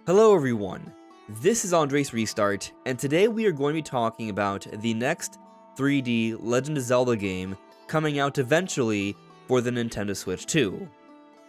Hello everyone, this is AndresRestart, and today we are going to be talking about the next 3D Legend of Zelda game coming out eventually for the Nintendo Switch 2.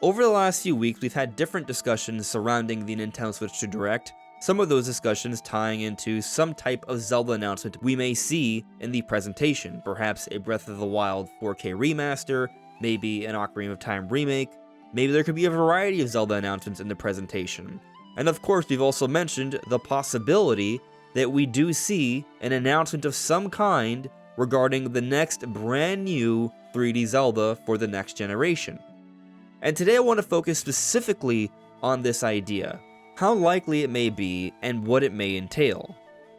Over the last few weeks, we've had different discussions surrounding the Nintendo Switch 2 Direct, some of those discussions tying into some type of Zelda announcement we may see in the presentation, perhaps a Breath of the Wild 4K remaster, maybe an Ocarina of Time remake, maybe there could be a variety of Zelda announcements in the presentation. And of course, we've also mentioned the possibility that we do see an announcement of some kind regarding the next brand new 3D Zelda for the next generation. And today I want to focus specifically on this idea, how likely it may be and what it may entail.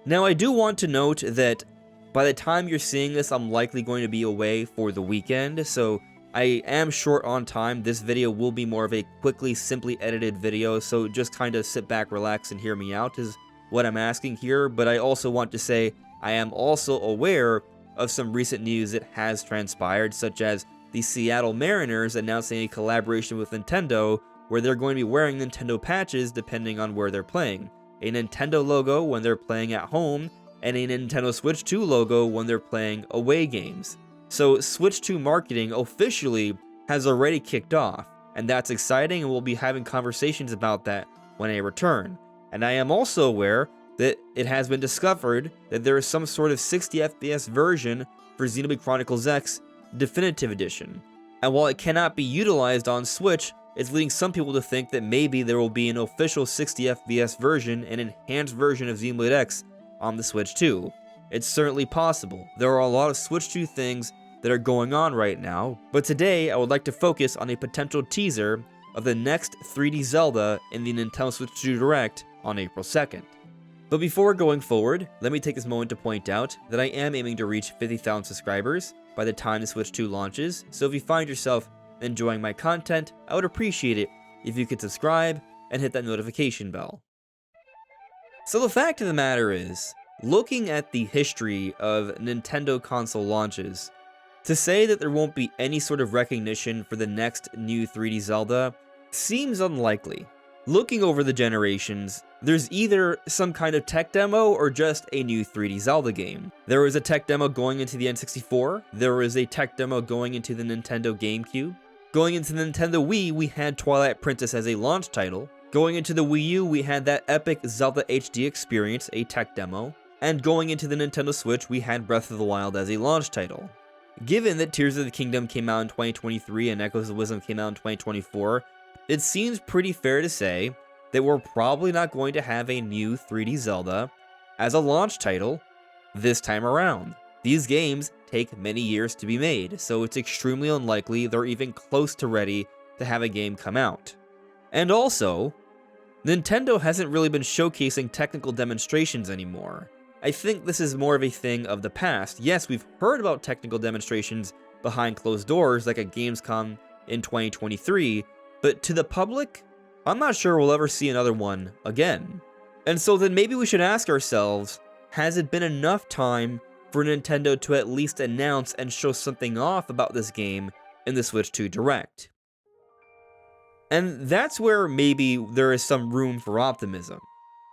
Now I do want to note that by the time you're seeing this, I'm likely going to be away for the weekend, so I am short on time. This video will be more of a quickly, simply edited video, so just kind of sit back, relax, and hear me out is what I'm asking here. But I also want to say I am also aware of some recent news that has transpired, such as the Seattle Mariners announcing a collaboration with Nintendo where they're going to be wearing Nintendo patches depending on where they're playing. A Nintendo logo when they're playing at home, and a Nintendo Switch 2 logo when they're playing away games. So Switch 2 marketing officially has already kicked off, and that's exciting, and we'll be having conversations about that when I return. And I am also aware that it has been discovered that there is some sort of 60 FPS version for Xenoblade Chronicles X Definitive Edition. And while it cannot be utilized on Switch, it's leading some people to think that maybe there will be an official 60 FPS version, an enhanced version of Xenoblade X on the Switch 2. It's certainly possible. There are a lot of Switch 2 things that are going on right now, but today I would like to focus on a potential teaser of the next 3D Zelda in the Nintendo Switch 2 Direct on April 2nd. But before going forward, let me take this moment to point out that I am aiming to reach 50,000 subscribers by the time the Switch 2 launches, so if you find yourself enjoying my content, I would appreciate it if you could subscribe and hit that notification bell. So the fact of the matter is, looking at the history of Nintendo console launches, to say that there won't be any sort of recognition for the next new 3D Zelda seems unlikely. Looking over the generations, there's either some kind of tech demo or just a new 3D Zelda game. There was a tech demo going into the N64, there was a tech demo going into the Nintendo GameCube. Going into the Nintendo Wii, we had Twilight Princess as a launch title. Going into the Wii U, we had that epic Zelda HD experience, a tech demo. And going into the Nintendo Switch, we had Breath of the Wild as a launch title. Given that Tears of the Kingdom came out in 2023 and Echoes of Wisdom came out in 2024, it seems pretty fair to say that we're probably not going to have a new 3D Zelda as a launch title this time around. These games take many years to be made, so it's extremely unlikely they're even close to ready to have a game come out. And also, Nintendo hasn't really been showcasing technical demonstrations anymore. I think this is more of a thing of the past. Yes, we've heard about technical demonstrations behind closed doors like at Gamescom in 2023, but to the public, I'm not sure we'll ever see another one again. And so then maybe we should ask ourselves, has it been enough time for Nintendo to at least announce and show something off about this game in the Switch 2 Direct? And that's where maybe there is some room for optimism.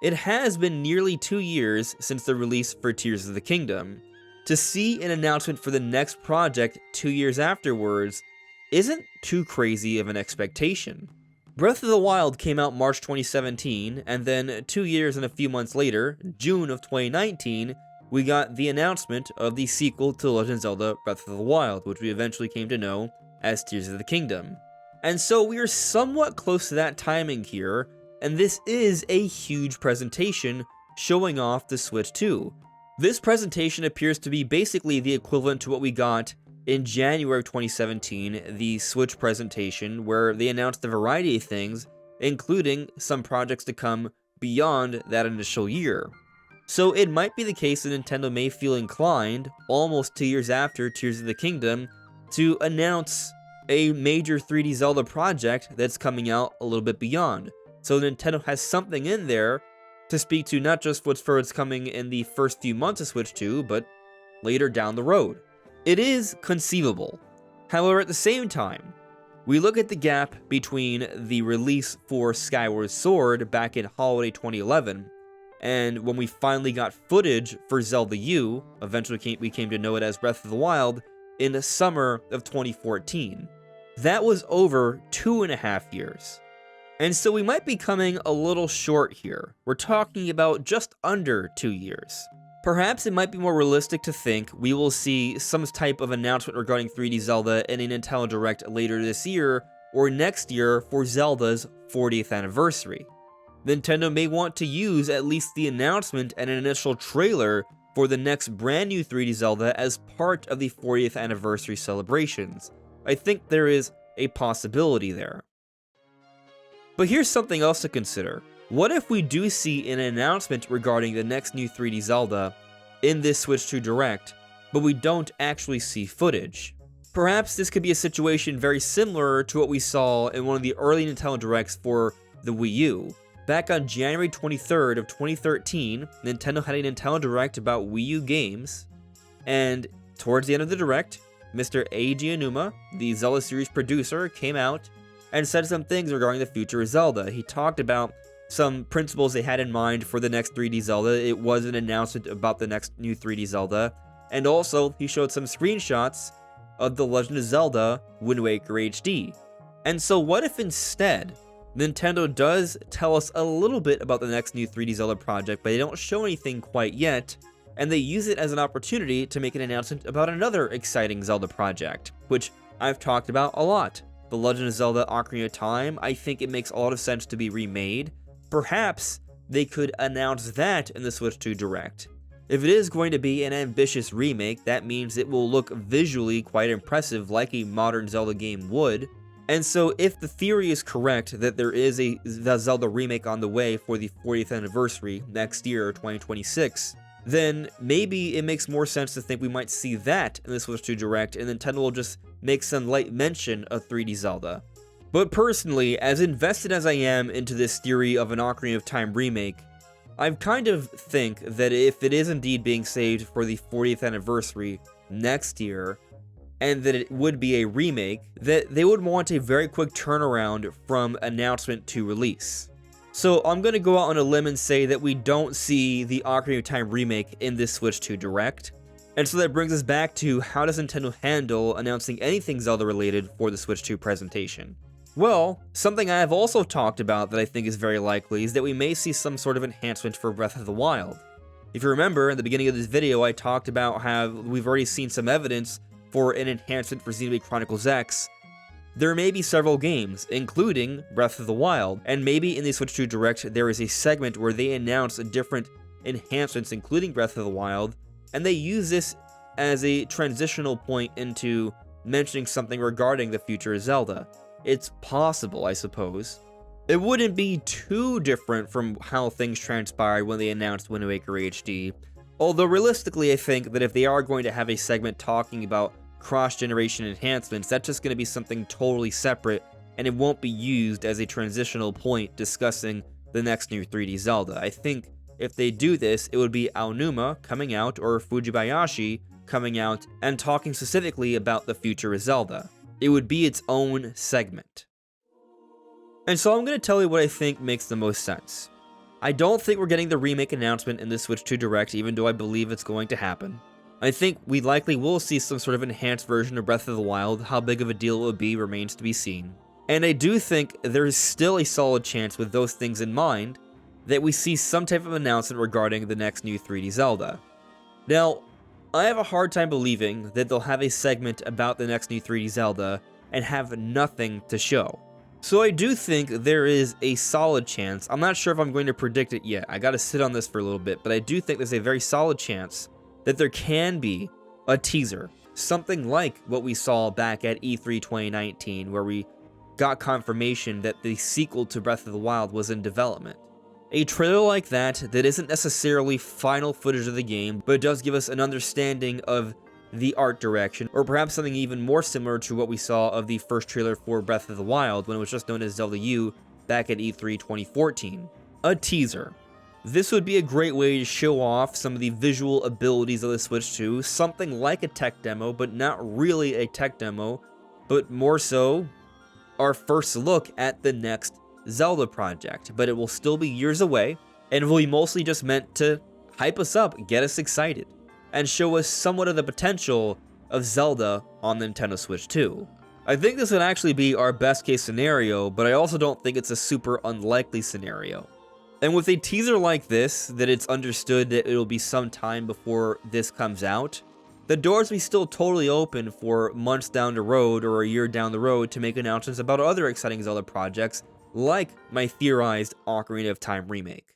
It has been nearly 2 years since the release for Tears of the Kingdom. To see an announcement for the next project 2 years afterwards isn't too crazy of an expectation. Breath of the Wild came out March 2017, and then 2 years and a few months later, June of 2019, we got the announcement of the sequel to Legend of Zelda Breath of the Wild, which we eventually came to know as Tears of the Kingdom. And so we are somewhat close to that timing here, and this is a huge presentation showing off the Switch 2. This presentation appears to be basically the equivalent to what we got in January of 2017, the Switch presentation, where they announced a variety of things, including some projects to come beyond that initial year. So it might be the case that Nintendo may feel inclined, almost 2 years after Tears of the Kingdom, to announce a major 3D Zelda project that's coming out a little bit beyond. So Nintendo has something in there to speak to not just what's coming in the first few months of Switch 2, but later down the road. It is conceivable. However, at the same time, we look at the gap between the release for Skyward Sword back in holiday 2011, and when we finally got footage for Zelda U, eventually we came to know it as Breath of the Wild, in the summer of 2014. That was over 2.5 years. And so we might be coming a little short here. We're talking about just under 2 years. Perhaps it might be more realistic to think we will see some type of announcement regarding 3D Zelda in a Nintendo Direct later this year or next year for Zelda's 40th anniversary. Nintendo may want to use at least the announcement and an initial trailer for the next brand new 3D Zelda as part of the 40th anniversary celebrations. I think there is a possibility there. But here's something else to consider. What if we do see an announcement regarding the next new 3D Zelda in this Switch 2 Direct, but we don't actually see footage? Perhaps this could be a situation very similar to what we saw in one of the early Nintendo Directs for the Wii U. Back on January 23rd of 2013, Nintendo had a Nintendo Direct about Wii U games, and towards the end of the Direct, Mr. Eiji Aonuma, the Zelda series producer, came out and said some things regarding the future of Zelda. He talked about some principles they had in mind for the next 3D Zelda. It was an announcement about the next new 3D Zelda, and also he showed some screenshots of The Legend of Zelda Wind Waker HD. And so what if instead Nintendo does tell us a little bit about the next new 3D Zelda project, but they don't show anything quite yet, and they use it as an opportunity to make an announcement about another exciting Zelda project, which I've talked about a lot. The Legend of Zelda Ocarina of Time, I think it makes a lot of sense to be remade. Perhaps they could announce that in the Switch 2 Direct. If it is going to be an ambitious remake, that means it will look visually quite impressive like a modern Zelda game would. And so if the theory is correct that there is the Zelda remake on the way for the 40th anniversary next year, 2026, then maybe it makes more sense to think we might see that in the Switch 2 Direct, and Nintendo will just make some light mention of 3D Zelda. But personally, as invested as I am into this theory of an Ocarina of Time remake, I kind of think that if it is indeed being saved for the 40th anniversary next year, and that it would be a remake, that they would want a very quick turnaround from announcement to release. So I'm going to go out on a limb and say that we don't see the Ocarina of Time remake in this Switch 2 Direct. And so that brings us back to how does Nintendo handle announcing anything Zelda related for the Switch 2 presentation? Well, something I have also talked about that I think is very likely is that we may see some sort of enhancement for Breath of the Wild. If you remember, in the beginning of this video, I talked about how we've already seen some evidence for an enhancement for Xenoblade Chronicles X. There may be several games, including Breath of the Wild, and maybe in the Switch 2 Direct there is a segment where they announce different enhancements, including Breath of the Wild, and they use this as a transitional point into mentioning something regarding the future of Zelda. It's possible, I suppose. It wouldn't be too different from how things transpired when they announced Wind Waker HD, although realistically I think that if they are going to have a segment talking about cross-generation enhancements, that's just going to be something totally separate, and it won't be used as a transitional point discussing the next new 3D Zelda. I think if they do this, it would be Aonuma coming out, or Fujibayashi coming out, and talking specifically about the future of Zelda. It would be its own segment. And so I'm going to tell you what I think makes the most sense. I don't think we're getting the remake announcement in the Switch 2 Direct, even though I believe it's going to happen. I think we likely will see some sort of enhanced version of Breath of the Wild. How big of a deal it will be remains to be seen. And I do think there is still a solid chance with those things in mind that we see some type of announcement regarding the next new 3D Zelda. Now, I have a hard time believing that they'll have a segment about the next new 3D Zelda and have nothing to show. So I do think there is a solid chance, I'm not sure if I'm going to predict it yet, I gotta sit on this for a little bit, but I do think there's a very solid chance that there can be a teaser, something like what we saw back at E3 2019, where we got confirmation that the sequel to Breath of the Wild was in development. A trailer like that isn't necessarily final footage of the game, but it does give us an understanding of the art direction, or perhaps something even more similar to what we saw of the first trailer for Breath of the Wild when it was just known as Zelda U back at E3 2014. A teaser. This would be a great way to show off some of the visual abilities of the Switch 2, something like a tech demo, but not really a tech demo, but more so our first look at the next Zelda project. But it will still be years away, and will be mostly just meant to hype us up, get us excited, and show us somewhat of the potential of Zelda on Nintendo Switch 2. I think this would actually be our best case scenario, but I also don't think it's a super unlikely scenario. And with a teaser like this, that it's understood that it'll be some time before this comes out, the doors will be still totally open for months down the road or a year down the road to make announcements about other exciting Zelda projects, like my theorized Ocarina of Time remake.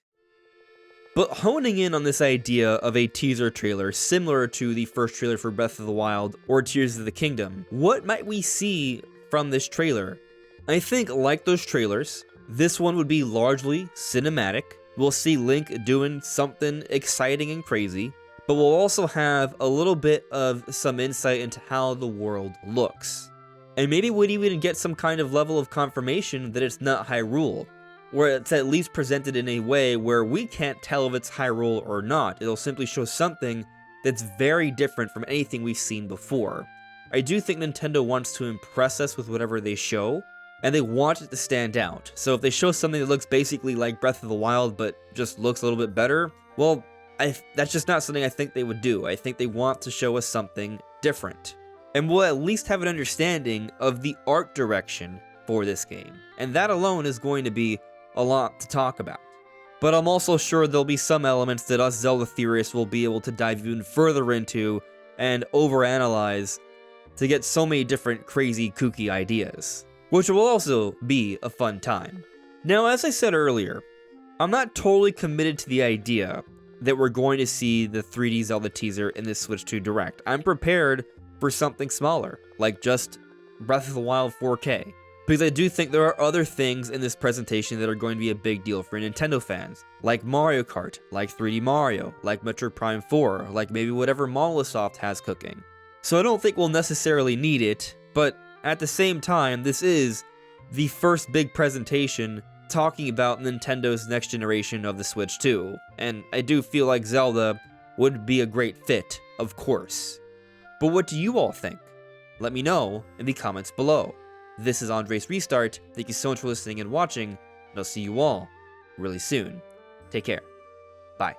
But honing in on this idea of a teaser trailer similar to the first trailer for Breath of the Wild or Tears of the Kingdom, what might we see from this trailer? I think, like those trailers, this one would be largely cinematic. We'll see Link doing something exciting and crazy, but we'll also have a little bit of some insight into how the world looks. And maybe we'd even get some kind of level of confirmation that it's not Hyrule, where it's at least presented in a way where we can't tell if it's Hyrule or not. It'll simply show something that's very different from anything we've seen before. I do think Nintendo wants to impress us with whatever they show, and they want it to stand out. So if they show something that looks basically like Breath of the Wild but just looks a little bit better, well, that's just not something I think they would do. I think they want to show us something different. And we'll at least have an understanding of the art direction for this game. And that alone is going to be a lot to talk about. But I'm also sure there'll be some elements that us Zelda theorists will be able to dive even further into and overanalyze to get so many different crazy kooky ideas, which will also be a fun time. Now, as I said earlier, I'm not totally committed to the idea that we're going to see the 3D Zelda teaser in this Switch 2 Direct. I'm prepared for something smaller, like just Breath of the Wild 4K. Because I do think there are other things in this presentation that are going to be a big deal for Nintendo fans, like Mario Kart, like 3D Mario, like Metroid Prime 4, like maybe whatever Molosoft has cooking. So I don't think we'll necessarily need it, but at the same time, this is the first big presentation talking about Nintendo's next generation of the Switch 2, and I do feel like Zelda would be a great fit, of course. But what do you all think? Let me know in the comments below. This is AndresRestart. Thank you so much for listening and watching, and I'll see you all really soon. Take care. Bye.